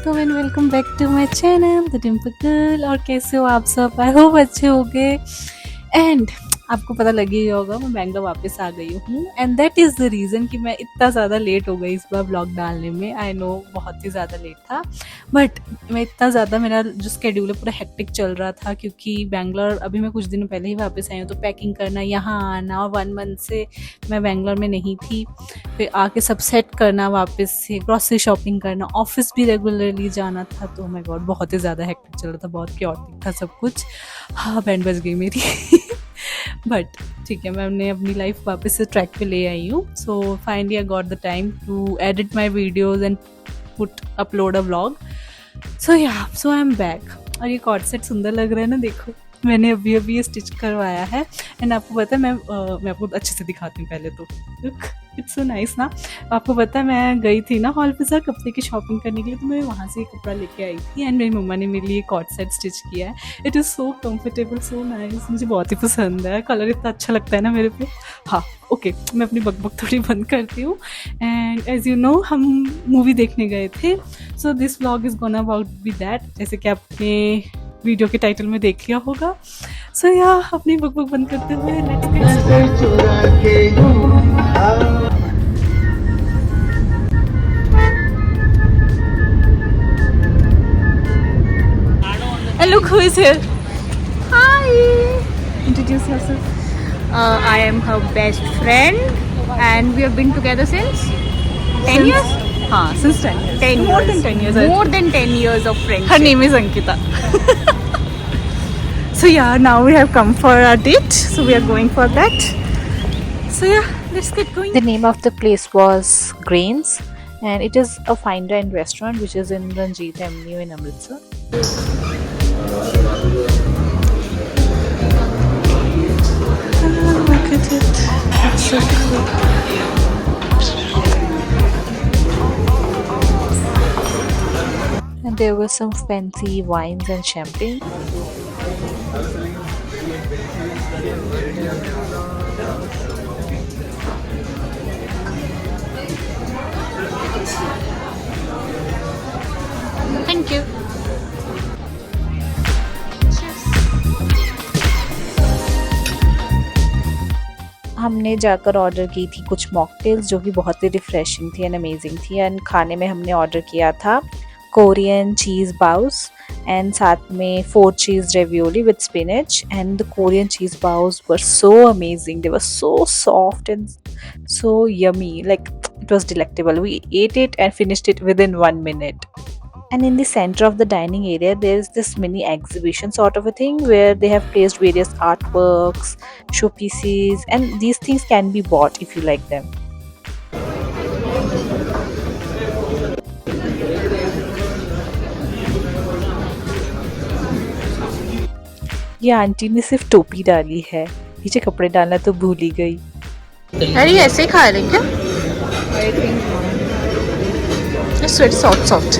वालेकुम and welcome back to my channel the dimple girl. और कैसे हो आप सब? आई होप अच्छे होंगे। एंड आपको पता लग ही होगा मैं बैंगलोर वापस आ गई हूँ and that is the reason कि मैं इतना ज़्यादा लेट हो गई इस बार ब्लॉग डालने में। आई नो बहुत ही ज़्यादा लेट था, बट मैं इतना ज़्यादा मेरा जो स्केड्यूल है पूरा हेक्टिक चल रहा था क्योंकि बैंगलोर अभी मैं कुछ दिनों पहले ही वापस आई हूँ, तो पैकिंग करना, यहाँ आना, और 1 मंथ से मैं बैंगलोर में नहीं थी, फिर आके सब सेट करना, वापस से ग्रॉसरी शॉपिंग करना, ऑफिस भी रेगुलरली जाना था। तो माय गॉड बहुत ही ज़्यादा हेक्टिक चल रहा था, बहुत क्योटिक था सब कुछ। हाँ, बैंड बज गई मेरी बट ठीक है, मैं अपनी लाइफ वापस से ट्रैक पे ले आई हूँ। So finally I got the time to edit my videos and put upload a vlog. So I am back. और ये कॉर्ड सेट सुंदर लग रहा है ना, देखो मैंने अभी अभी ये स्टिच करवाया है। एंड आपको पता है मैं आपको अच्छे से दिखाती हूँ पहले तो। लुक, इट्स सो नाइस ना। आपको पता है मैं गई थी ना हॉल पे सर कपड़े की शॉपिंग करने के लिए, तो मैं वहाँ से ये कपड़ा लेके आई थी एंड मेरी मम्मा ने मेरे लिए कॉर्ड सेट स्टिच किया है। It is so comfortable, so nice, मुझे बहुत ही पसंद है। कलर इतना अच्छा लगता है ना मेरे पे। हाँ ओके, मैं अपनी बकबक थोड़ी बंद करती हूँ। एंड एज यू नो हम मूवी देखने गए थे, so this vlog is gonna about be that, जैसे कि आपने वीडियो के टाइटल में देख लिया होगा। सो अपनी बकबक बंद करते हुए let's get and look who is here. Hi, introduce yourself. I am her best friend and we have been together since 10 years? Since 10 years. 10 More years. than 10 years. More than 10 years of friendship. Her name is Ankita. So now we have come for our date. So we are going for that. So let's get going. The name of the place was Grains, and it is a fine dine restaurant which is in Ranjit Avenue in Amritsar. Look at it. It's so cool. And there were some fancy wines and champagne. Thank you. हमने जाकर order की थी कुछ mocktails जो कि बहुत ही refreshing थी and amazing थी। एंड खाने में हमने ऑर्डर किया था कोरियन चीज़ बाउस एंड साथ में 4 cheese ravioli with spinach. And the Korean cheese baos were so amazing, they were so soft and so yummy, like it was delectable. We ate it and finished it within 1 minute. And in the center of the dining area there's this mini exhibition sort of a thing where they have placed various artworks, showpieces, and these things can be bought if you like them. ये aunty ने सिर्फ टोपी डाली है, नीचे कपड़े डालना तो भूल ही गई। अरे ऐसे खा रहे क्या? Soft.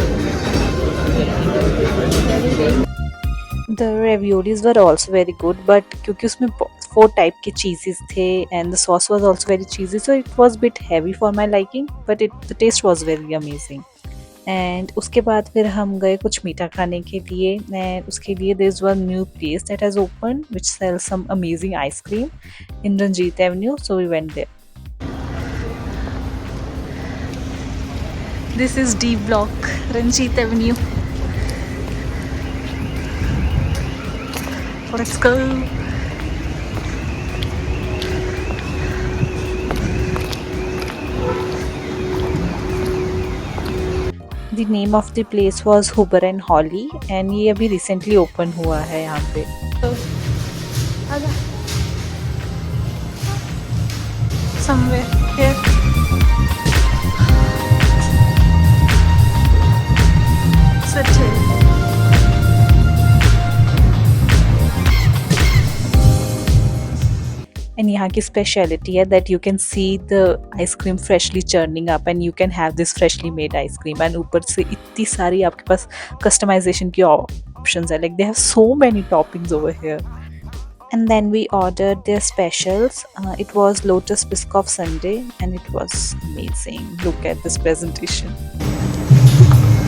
The raviolis were also very good, but क्योंकि उसमें 4 टाइप के चीज़ेस थे and the sauce was also very cheesy, so it was bit heavy for my liking, but the taste was very amazing. And उसके बाद फिर हम गए कुछ मीठा खाने के लिए, and उसके लिए there is one new place that has opened which sells some amazing ice cream in Ranjit Avenue, so we went there. This is D Block, Ranjit Avenue. Let's go. The name of the place was Huber and Holly, and ये अभी recently open हुआ है यहाँ पे। Somewhere here. Sit here. And यहाँ की speciality है that you can see the ice cream freshly churning up and you can have this freshly made ice cream, and ऊपर से इतनी सारी आपके पास customization की options है, like they have so many toppings over here. And then we ordered their specials. It was Lotus Biscoff Sundae and it was amazing. Look at this presentation.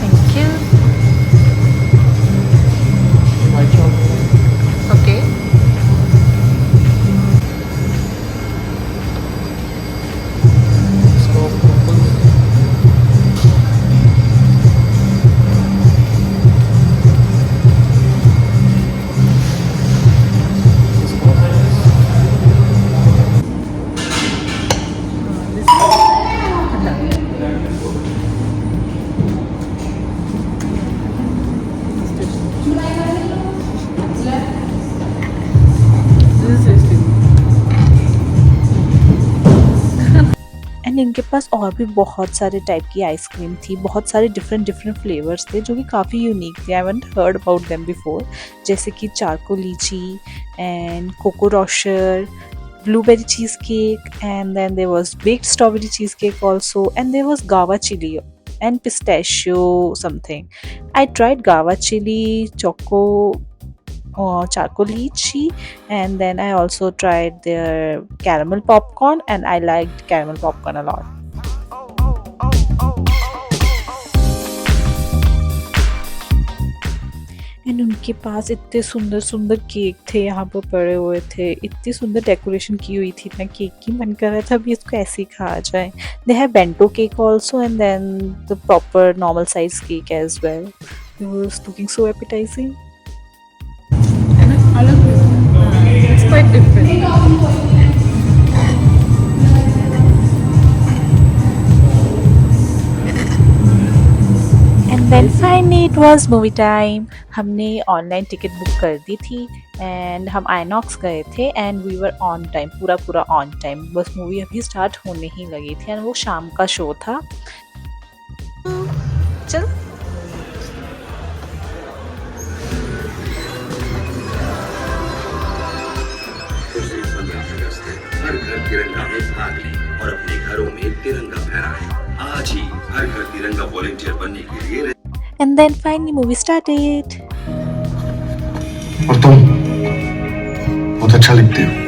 Thank you. इनके पास और भी बहुत सारे type की ice cream थी, बहुत सारे different different flavours थे जो कि काफ़ी यूनिक थे। I haven't heard about them before, जैसे कि charcoal lychee and coco rocher, blueberry cheesecake, and then there was baked strawberry cheesecake also, and there was guava chili and pistachio something. I tried guava chili choco charcoal lychee, and then I also tried their caramel popcorn, and I liked caramel popcorn a lot. And उनके पास इतने सुंदर सुंदर cake थे, यहाँ पर पड़े हुए थे, इतनी सुंदर डेकोरेशन की हुई थी ना केक की, मन कर रहा था अभी इसको ऐसे ही खा जाए। They have bento cake also and then the proper normal size cake as well. It was looking so appetizing. It's quite different. And then finally it was movie time. हमने ऑनलाइन टिकट बुक कर दी थी and हम INOX गए थे and we were on time, पूरा पूरा on time. बस मूवी अभी स्टार्ट होने ही लगी थी एंड वो शाम का शो था। चल हर घर तिरंगा में भाग लें और अपने घरों में तिरंगा फहराएं। आज ही हर घर तिरंगा वॉलंटियर बनने के लिए and then finally movie started. और तुम बहुत अच्छा लिखते हो।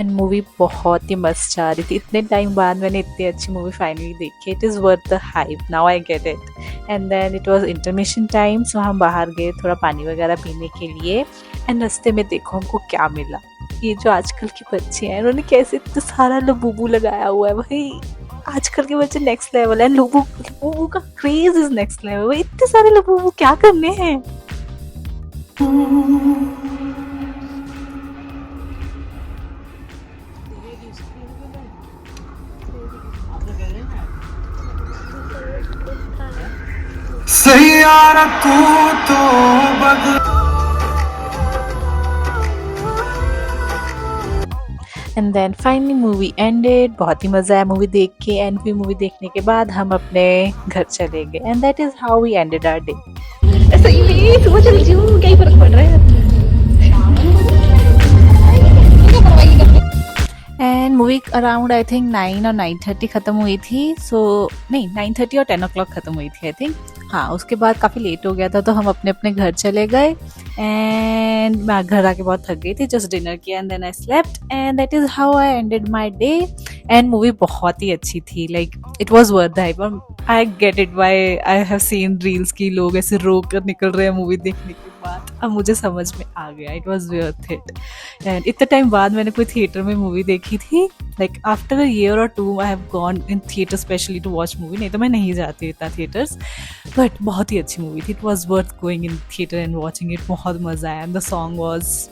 एंड मूवी बहुत ही मस्त जा रही थी। इतने टाइम बाद मैंने इतनी अच्छी मूवी फाइनली देखी। It is worth the hype, now I get it. And then it was intermission time, so हम बाहर गए थोड़ा पानी वगैरह पीने के लिए। एंड रास्ते में देखो हमको क्या मिला। ये जो आजकल के बच्चे हैं उन्होंने कैसे इतना सारा लबूबू लगाया हुआ है भाई। आजकल के बच्चे नेक्स्ट लेवल है। लबूबू का क्रेज इज नेक्स्ट लेवल भाई। इतने सारे लबूबू क्या करने हैं। सैयारा तू तो and then finally movie ended. बहुत ही मज़ा आया मूवी देख के। एंड फिर मूवी देखने के बाद हम अपने घर चले गए and that is how we ended our day. सही में सुबह चल जाऊँ, क्या ही फर्क पड़ रहा है। And movie around I think 9 और 9:30 ख़त्म हुई थी। सो नहीं 9:30 और 10 o'clock ख़त्म हुई थी आई थिंक। हाँ उसके बाद काफ़ी लेट हो गया था तो हम अपने अपने घर चले गए। एंड मैं घर आके बहुत थक गई थी, जस्ट डिनर किया and then I slept and that is how I ended my day. And movie बहुत ही अच्छी थी, like it was worth the hype. I get it why I have seen reels की लोग ऐसे रो कर निकल रहे हैं मूवी देखने के बाद। अब मुझे समझ में आ गया, it was worth it. And इतने टाइम बाद मैंने कोई थिएटर में मूवी देखी थी, लाइक आफ्टर अ ईयर और 2 I have gone in theatre specially to watch movie. नहीं तो मैं नहीं जाती इतना थिएटर्स, बट बहुत ही अच्छी मूवी थी। It was worth going in theatre and watching it. बहुत मज़ा आया एंड द सॉन्ग वॉज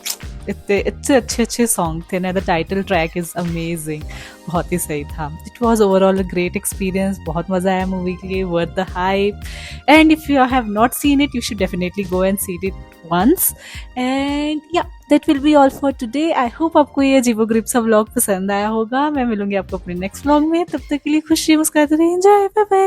इतने अच्छे सॉन्ग थे ना। The title track is amazing, बहुत ही सही था। It was overall a great experience. बहुत मज़ा आया मूवी के लिए, worth the hype. And if you have not seen it you should definitely go and see it once. And yeah, that will be all for today. I hope आपको ये अजीबोगरीब सा vlog पसंद आया होगा। मैं मिलूंगी आपको अपने नेक्स्ट व्लॉग में। तब तक के लिए खुशी मुस्कुराते रहिए। Enjoy, bye bye.